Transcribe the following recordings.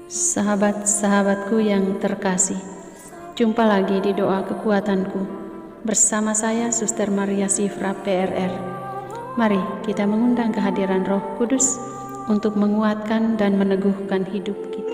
Sahabat-sahabatku yang terkasih, jumpa lagi di doa kekuatanku bersama saya Suster Maria Sifra PRR. Mari kita mengundang kehadiran Roh Kudus untuk menguatkan dan meneguhkan hidup kita.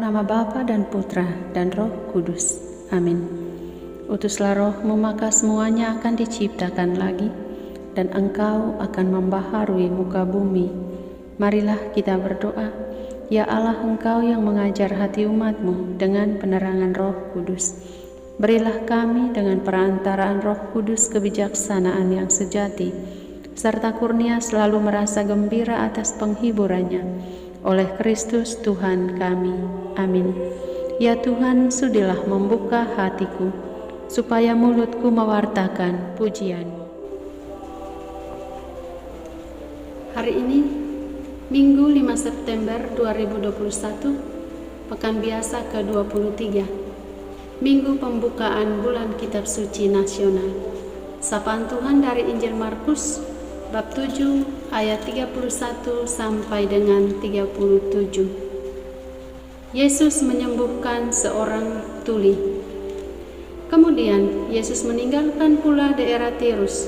Nama Bapa dan Putra dan Roh Kudus. Amin. Utuslah Roh-Mu, maka semuanya akan diciptakan lagi, dan Engkau akan membaharui muka bumi. Marilah kita berdoa. Ya Allah, Engkau yang mengajar hati umat-Mu dengan penerangan Roh Kudus, berilah kami dengan perantaraan Roh Kudus kebijaksanaan yang sejati, serta kurnia selalu merasa gembira atas penghiburannya. Oleh Kristus Tuhan kami. Amin. Ya Tuhan, sudilah membuka hatiku, supaya mulutku mewartakan pujian-Mu. Hari ini, Minggu 5 September 2021, Pekan Biasa ke-23, Minggu Pembukaan Bulan Kitab Suci Nasional. Sapaan Tuhan dari Injil Markus, Bab 7 ayat 31 sampai dengan 37. Yesus menyembuhkan seorang tuli. Kemudian Yesus meninggalkan pula daerah Tirus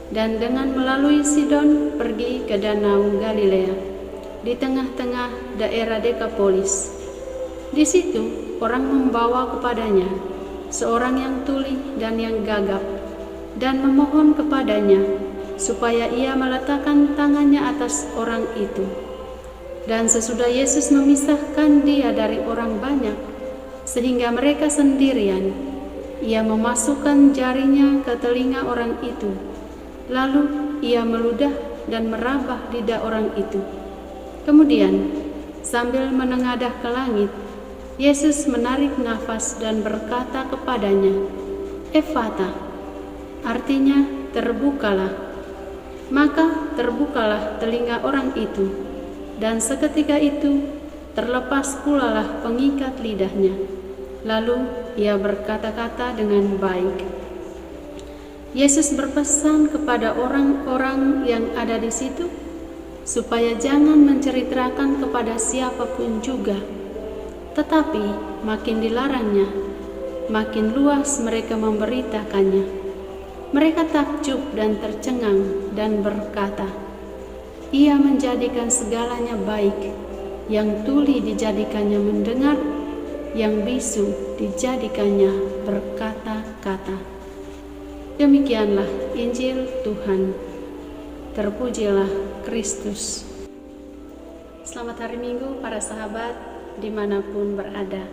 dan dengan melalui Sidon pergi ke Danau Galilea di tengah-tengah daerah Dekapolis. Di situ orang membawa kepadanya seorang yang tuli dan yang gagap dan memohon kepadanya supaya ia meletakkan tangannya atas orang itu. Dan sesudah Yesus memisahkan dia dari orang banyak, sehingga mereka sendirian, ia memasukkan jarinya ke telinga orang itu. Lalu ia meludah dan merabah lidah orang itu. Kemudian, sambil menengadah ke langit, Yesus menarik nafas dan berkata kepadanya, "Ephata," artinya terbukalah. Maka terbukalah telinga orang itu, dan seketika itu terlepas pulalah pengikat lidahnya. Lalu ia berkata-kata dengan baik. Yesus berpesan kepada orang-orang yang ada di situ supaya jangan menceritakan kepada siapapun juga, tetapi makin dilarangnya, makin luas mereka memberitakannya. Mereka takjub dan tercengang dan berkata, "Ia menjadikan segalanya baik, yang tuli dijadikannya mendengar, yang bisu dijadikannya berkata-kata." Demikianlah Injil Tuhan. Terpujilah Kristus. Selamat hari Minggu para sahabat. dimanapun berada.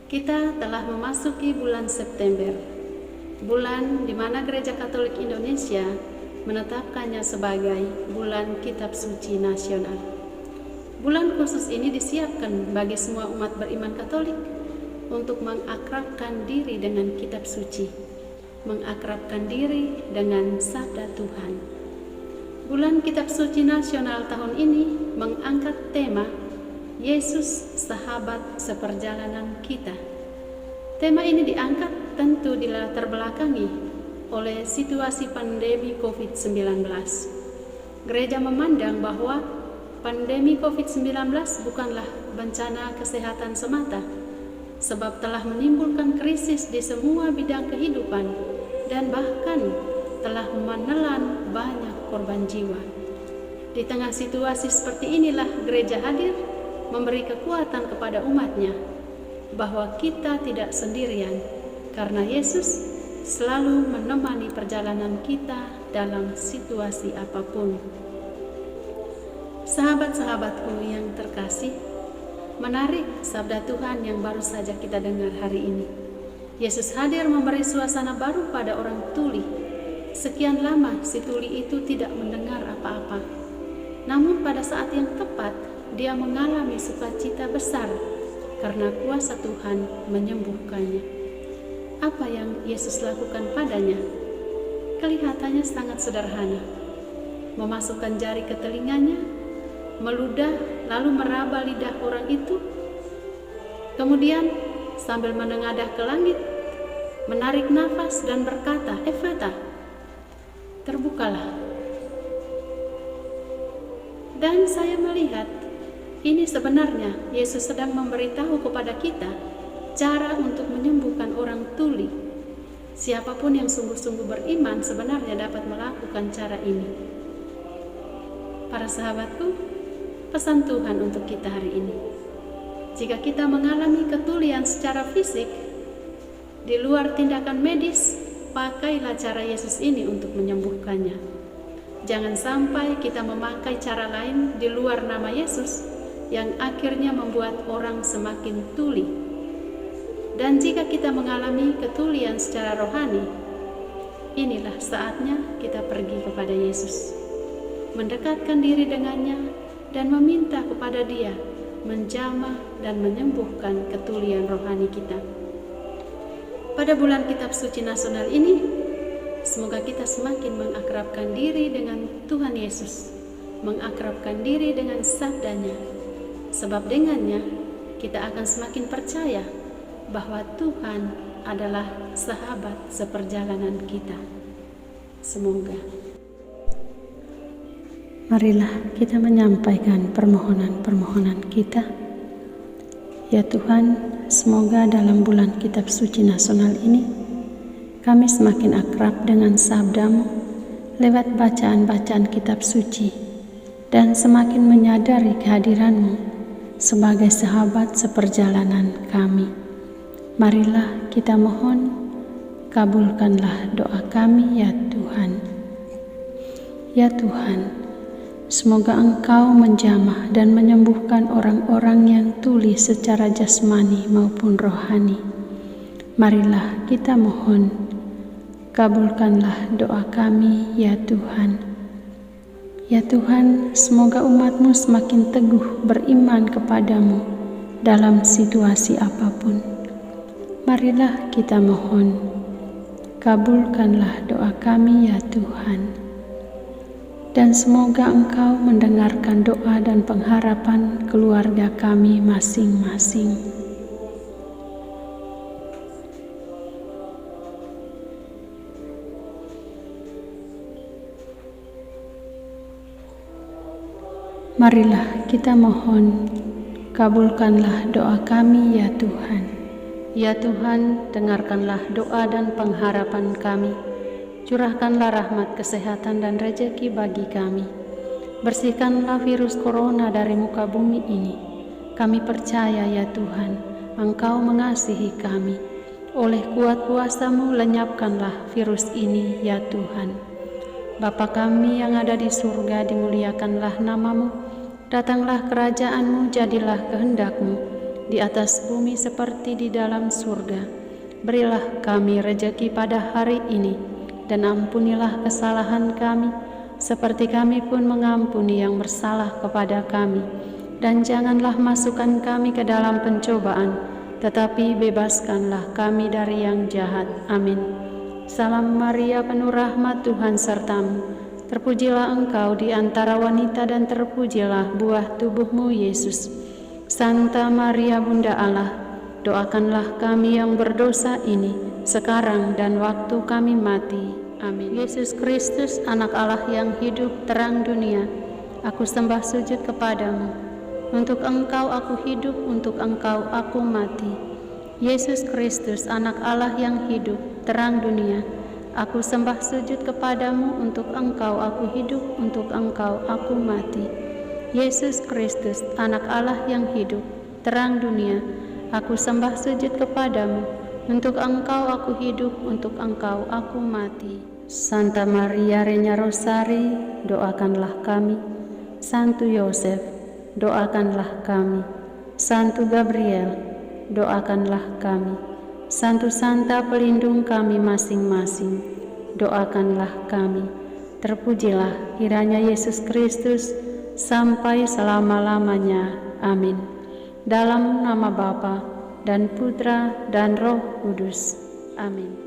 Kita telah memasuki bulan September, bulan di mana Gereja Katolik Indonesia menetapkannya sebagai bulan Kitab Suci Nasional. Bulan khusus ini disiapkan bagi semua umat beriman Katolik untuk mengakrabkan diri dengan Kitab Suci, mengakrabkan diri dengan Sabda Tuhan. Bulan Kitab Suci Nasional tahun ini mengangkat tema Yesus Sahabat Seperjalanan Kita. Tema ini diangkat tentu dilatar belakangi oleh situasi pandemi COVID-19. Gereja memandang bahwa pandemi COVID-19 bukanlah bencana kesehatan semata, sebab telah menimbulkan krisis di semua bidang kehidupan dan bahkan telah menelan banyak korban jiwa. Di tengah situasi seperti inilah gereja hadir memberi kekuatan kepada umatnya bahwa kita tidak sendirian, karena Yesus selalu menemani perjalanan kita dalam situasi apapun. Sahabat-sahabatku yang terkasih, menarik sabda Tuhan yang baru saja kita dengar hari ini. Yesus hadir memberi suasana baru pada orang tuli. Sekian lama si tuli itu tidak mendengar apa-apa. Namun pada saat yang tepat, dia mengalami sukacita besar karena kuasa Tuhan menyembuhkannya. Apa yang Yesus lakukan padanya? Kelihatannya sangat sederhana. Memasukkan jari ke telinganya, meludah lalu meraba lidah orang itu. Kemudian sambil menengadah ke langit, menarik nafas dan berkata, "Efata," terbukalah. Dan saya melihat ini sebenarnya Yesus sedang memberitahu kepada kita cara untuk menyembuhkan orang tuli. Siapapun yang sungguh-sungguh beriman sebenarnya dapat melakukan cara ini. Para sahabatku, pesan Tuhan untuk kita hari ini. Jika kita mengalami ketulian secara fisik di luar tindakan medis, pakailah cara Yesus ini untuk menyembuhkannya. Jangan sampai kita memakai cara lain di luar nama Yesus yang akhirnya membuat orang semakin tuli. Dan jika kita mengalami ketulian secara rohani, inilah saatnya kita pergi kepada Yesus, mendekatkan diri dengannya dan meminta kepada Dia menjamah dan menyembuhkan ketulian rohani kita. Pada bulan Kitab Suci Nasional ini, semoga kita semakin mengakrabkan diri dengan Tuhan Yesus, mengakrabkan diri dengan sabdanya, sebab dengannya kita akan semakin percaya bahwa Tuhan adalah sahabat seperjalanan kita. Semoga. Marilah kita menyampaikan permohonan-permohonan kita. Ya Tuhan, semoga dalam bulan Kitab Suci Nasional ini kami semakin akrab dengan sabda-Mu lewat bacaan-bacaan Kitab Suci dan semakin menyadari kehadiran-Mu sebagai sahabat seperjalanan kami. Marilah kita mohon, kabulkanlah doa kami ya Tuhan. Ya Tuhan, semoga Engkau menjamah dan menyembuhkan orang-orang yang tuli secara jasmani maupun rohani. Marilah kita mohon, kabulkanlah doa kami ya Tuhan. Ya Tuhan, semoga umat-Mu semakin teguh beriman kepadamu dalam situasi apapun. Marilah kita mohon, kabulkanlah doa kami ya Tuhan. Dan semoga Engkau mendengarkan doa dan pengharapan keluarga kami masing-masing. Marilah kita mohon, kabulkanlah doa kami ya Tuhan. Ya Tuhan, dengarkanlah doa dan pengharapan kami. Curahkanlah rahmat kesehatan dan rejeki bagi kami. Bersihkanlah virus corona dari muka bumi ini. Kami percaya ya Tuhan, Engkau mengasihi kami. Oleh kuat kuasa-Mu lenyapkanlah virus ini ya Tuhan. Bapa kami yang ada di surga, dimuliakanlah nama-Mu. Datanglah kerajaan-Mu, jadilah kehendak-Mu di atas bumi seperti di dalam surga. Berilah kami rejeki pada hari ini, dan ampunilah kesalahan kami, seperti kami pun mengampuni yang bersalah kepada kami. Dan janganlah masukkan kami ke dalam pencobaan, tetapi bebaskanlah kami dari yang jahat. Amin. Salam Maria, penuh rahmat, Tuhan sertamu. Terpujilah engkau di antara wanita, dan terpujilah buah tubuhmu, Yesus. Santa Maria, Bunda Allah, doakanlah kami yang berdosa ini, sekarang dan waktu kami mati. Amin. Yesus Kristus, anak Allah yang hidup, terang dunia, aku sembah sujud kepadamu. Untuk engkau aku hidup, untuk engkau aku mati. Yesus Kristus, anak Allah yang hidup, terang dunia, aku sembah sujud kepadamu. Untuk engkau aku hidup, untuk engkau aku mati. Yesus Kristus, anak Allah yang hidup, terang dunia, aku sembah sujud kepadamu. Untuk engkau aku hidup, untuk engkau aku mati. Santa Maria Regna Rosari, doakanlah kami. Santo Yosef, doakanlah kami. Santo Gabriel, doakanlah kami. Santo Santa pelindung kami masing-masing, doakanlah kami. Terpujilah kiranya Yesus Kristus sampai selama-lamanya. Amin. Dalam nama Bapa dan Putra dan Roh Kudus. Amin.